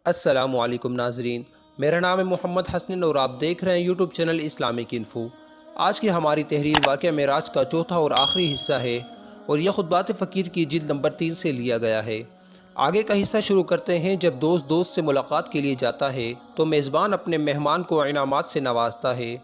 السلام علیکم ناظرین، میرا نام ہے محمد حسن اور آپ دیکھ رہے ہیں یوٹیوب چینل اسلامک انفو۔ آج کی ہماری تحریر واقعہ معراج کا چوتھا اور آخری حصہ ہے اور یہ خطبات فقیر کی جلد نمبر 3 سے لیا گیا ہے۔ آگے کا حصہ شروع کرتے ہیں۔ جب دوست دوست سے ملاقات کے لیے جاتا ہے تو میزبان اپنے مہمان کو انعامات سے نوازتا ہے۔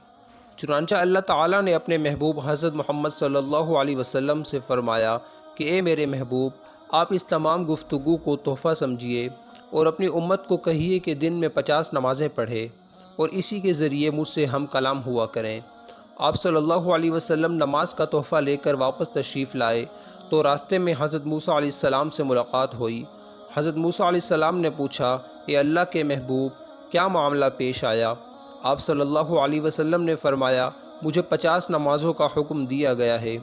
چنانچہ اللہ تعالیٰ نے اپنے محبوب حضرت محمد صلی اللہ علیہ وسلم سے فرمایا کہ اے میرے محبوب، آپ اس تمام گفتگو کو تحفہ سمجھیے اور اپنی امت کو کہیے کہ دن میں 50 نمازیں پڑھے اور اسی کے ذریعے مجھ سے ہم کلام ہوا کریں۔ آپ صلی اللہ علیہ وسلم نماز کا تحفہ لے کر واپس تشریف لائے تو راستے میں حضرت موسیٰ علیہ السلام سے ملاقات ہوئی۔ حضرت موسیٰ علیہ السلام نے پوچھا، اے اللہ کے محبوب، کیا معاملہ پیش آیا؟ آپ صلی اللہ علیہ وسلم نے فرمایا، مجھے 50 نمازوں کا حکم دیا گیا ہے۔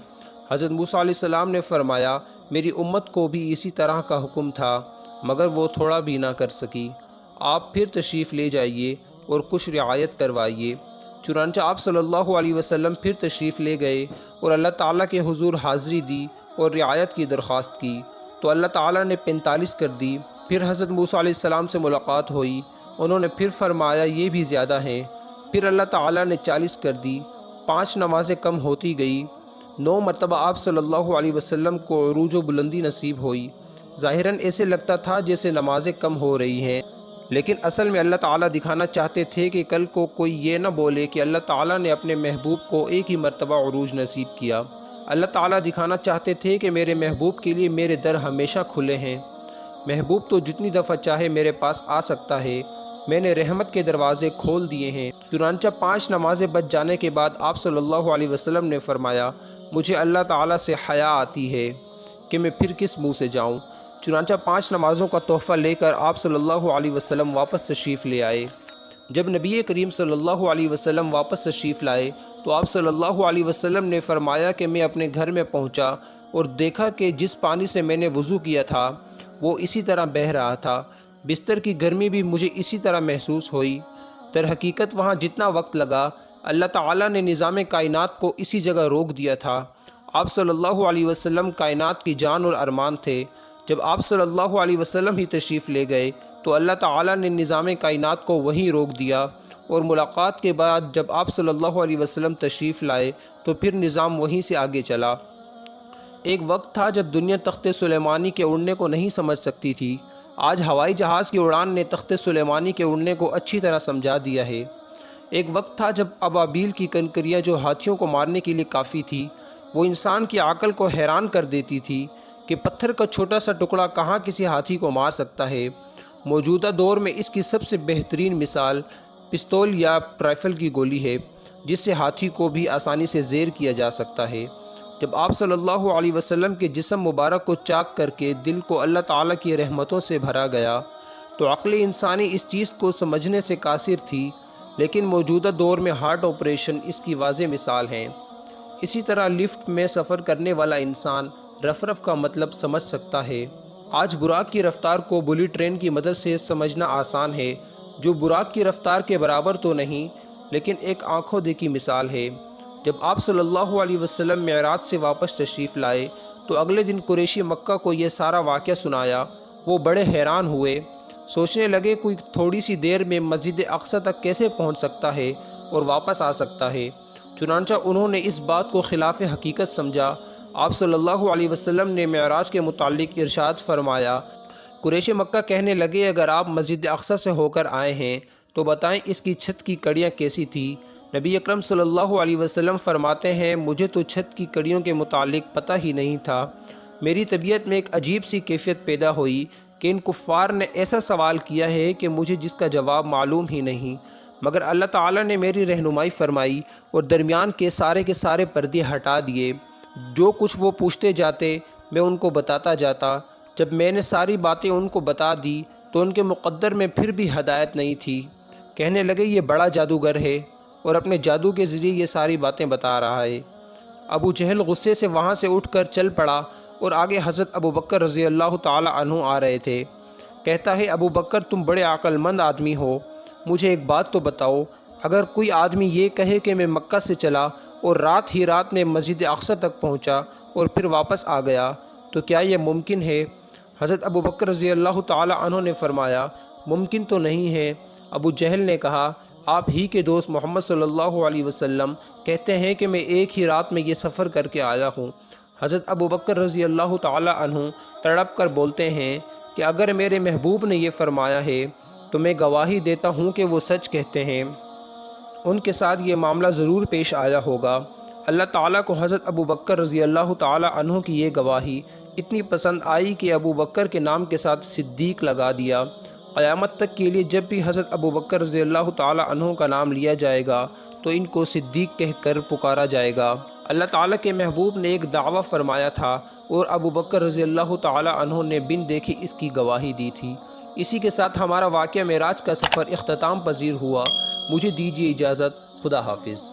حضرت موسیٰ علیہ السلام نے فرمایا، میری امت کو بھی اسی طرح کا حکم تھا مگر وہ تھوڑا بھی نہ کر سکی۔ آپ پھر تشریف لے جائیے اور کچھ رعایت کروائیے۔ چنانچہ آپ صلی اللہ علیہ وسلم پھر تشریف لے گئے اور اللہ تعالیٰ کے حضور حاضری دی اور رعایت کی درخواست کی تو اللہ تعالیٰ نے 45 کر دی۔ پھر حضرت موسیٰ علیہ السلام سے ملاقات ہوئی، انہوں نے پھر فرمایا یہ بھی زیادہ ہیں۔ پھر اللہ تعالیٰ نے 40 کر دی، 5 نمازیں کم ہوتی گئی۔ 9 مرتبہ آپ صلی اللہ علیہ وسلم کو عروج و بلندی نصیب ہوئی۔ ظاہراً ایسے لگتا تھا جیسے نمازیں کم ہو رہی ہیں، لیکن اصل میں اللہ تعالیٰ دکھانا چاہتے تھے کہ کل کو کوئی یہ نہ بولے کہ اللہ تعالیٰ نے اپنے محبوب کو ایک ہی مرتبہ عروج نصیب کیا۔ اللہ تعالیٰ دکھانا چاہتے تھے کہ میرے محبوب کے لیے میرے در ہمیشہ کھلے ہیں۔ محبوب تو جتنی دفعہ چاہے میرے پاس آ سکتا ہے، میں نے رحمت کے دروازے کھول دیے ہیں۔ چنانچہ 5 نمازیں بچ جانے کے بعد آپ صلی اللہ علیہ وسلم نے فرمایا، مجھے اللہ تعالیٰ سے حیا آتی ہے کہ میں پھر کس منہ سے جاؤں۔ چنانچہ 5 نمازوں کا تحفہ لے کر آپ صلی اللہ علیہ وسلم واپس تشریف لے آئے۔ جب نبی کریم صلی اللہ علیہ وسلم واپس تشریف لائے تو آپ صلی اللہ علیہ وسلم نے فرمایا کہ میں اپنے گھر میں پہنچا اور دیکھا کہ جس پانی سے میں نے وضو کیا تھا وہ اسی طرح بہہ رہا تھا۔ بستر کی گرمی بھی مجھے اسی طرح محسوس ہوئی۔ در حقیقت وہاں جتنا وقت لگا، اللہ تعالیٰ نے نظام کائنات کو اسی جگہ روک دیا تھا۔ آپ صلی اللہ علیہ وسلم کائنات کی جان اور ارمان تھے۔ جب آپ صلی اللہ علیہ وسلم ہی تشریف لے گئے تو اللہ تعالیٰ نے نظام کائنات کو وہیں روک دیا اور ملاقات کے بعد جب آپ صلی اللہ علیہ وسلم تشریف لائے تو پھر نظام وہیں سے آگے چلا۔ ایک وقت تھا جب دنیا تخت سلیمانی کے اڑنے کو نہیں سمجھ سکتی تھی۔ آج ہوائی جہاز کی اڑان نے تخت سلیمانی کے اڑنے کو اچھی طرح سمجھا دیا ہے۔ ایک وقت تھا جب ابابیل کی کنکریاں جو ہاتھیوں کو مارنے کے لیے کافی تھی، وہ انسان کی عقل کو حیران کر دیتی تھی کہ پتھر کا چھوٹا سا ٹکڑا کہاں کسی ہاتھی کو مار سکتا ہے۔ موجودہ دور میں اس کی سب سے بہترین مثال پستول یا رائفل کی گولی ہے، جس سے ہاتھی کو بھی آسانی سے زیر کیا جا سکتا ہے۔ جب آپ صلی اللہ علیہ وسلم کے جسم مبارک کو چاک کر کے دل کو اللہ تعالیٰ کی رحمتوں سے بھرا گیا تو عقل انسانی اس چیز کو سمجھنے سے قاصر تھی، لیکن موجودہ دور میں ہارٹ آپریشن اس کی واضح مثال ہیں۔ اسی طرح لفٹ میں سفر کرنے والا انسان رف رف کا مطلب سمجھ سکتا ہے۔ آج براق کی رفتار کو بلٹ ٹرین کی مدد سے سمجھنا آسان ہے، جو براق کی رفتار کے برابر تو نہیں لیکن ایک آنکھوں دیکھی مثال ہے۔ جب آپ صلی اللہ علیہ وسلم معراج سے واپس تشریف لائے تو اگلے دن قریشی مکہ کو یہ سارا واقعہ سنایا۔ وہ بڑے حیران ہوئے، سوچنے لگے کوئی تھوڑی سی دیر میں مسجد اقصی تک کیسے پہنچ سکتا ہے اور واپس آ سکتا ہے۔ چنانچہ انہوں نے اس بات کو خلاف حقیقت سمجھا۔ آپ صلی اللہ علیہ وسلم نے معراج کے متعلق ارشاد فرمایا، قریش مکہ کہنے لگے اگر آپ مسجد اقصی سے ہو کر آئے ہیں تو بتائیں اس کی چھت کی کڑیاں کیسی تھی؟ نبی اکرم صلی اللہ علیہ وسلم فرماتے ہیں، مجھے تو چھت کی کڑیوں کے متعلق پتہ ہی نہیں تھا۔ میری طبیعت میں ایک عجیب سی کیفیت پیدا ہوئی کہ ان کفار نے ایسا سوال کیا ہے کہ مجھے جس کا جواب معلوم ہی نہیں، مگر اللہ تعالیٰ نے میری رہنمائی فرمائی اور درمیان کے سارے پردے ہٹا دیے۔ جو کچھ وہ پوچھتے جاتے میں ان کو بتاتا جاتا۔ جب میں نے ساری باتیں ان کو بتا دی تو ان کے مقدر میں پھر بھی ہدایت نہیں تھی۔ کہنے لگے یہ بڑا جادوگر ہے اور اپنے جادو کے ذریعے یہ ساری باتیں بتا رہا ہے۔ ابو جہل غصے سے وہاں سے اٹھ کر چل پڑا اور آگے حضرت ابو بکر رضی اللہ تعالی عنہ آ رہے تھے۔ کہتا ہے، ابو بکر تم بڑے عقل مند آدمی ہو، مجھے ایک بات تو بتاؤ، اگر کوئی آدمی یہ کہے کہ میں مکہ سے چلا اور رات ہی رات میں مسجد اقصی تک پہنچا اور پھر واپس آ گیا تو کیا یہ ممکن ہے؟ حضرت ابو بکر رضی اللہ تعالی عنہ نے فرمایا، ممکن تو نہیں ہے۔ ابو جہل نے کہا، آپ ہی کے دوست محمد صلی اللہ علیہ وسلم کہتے ہیں کہ میں ایک ہی رات میں یہ سفر کر کے آیا ہوں۔ حضرت ابو بکر رضی اللہ تعالی عنہ تڑپ کر بولتے ہیں کہ اگر میرے محبوب نے یہ فرمایا ہے تو میں گواہی دیتا ہوں کہ وہ سچ کہتے ہیں، ان کے ساتھ یہ معاملہ ضرور پیش آیا ہوگا۔ اللہ تعالیٰ کو حضرت ابو بکر رضی اللہ تعالی عنہ کی یہ گواہی اتنی پسند آئی کہ ابو بکر کے نام کے ساتھ صدیق لگا دیا۔ قیامت تک کے لیے جب بھی حضرت ابو بکر رضی اللہ تعالی عنہ کا نام لیا جائے گا تو ان کو صدیق کہہ کر پکارا جائے گا۔ اللہ تعالیٰ کے محبوب نے ایک دعویٰ فرمایا تھا اور ابو بکر رضی اللہ تعالی عنہ نے بن دیکھی اس کی گواہی دی تھی۔ اسی کے ساتھ ہمارا واقعہ معراج کا سفر اختتام پذیر ہوا۔ مجھے دیجیے اجازت۔ خدا حافظ۔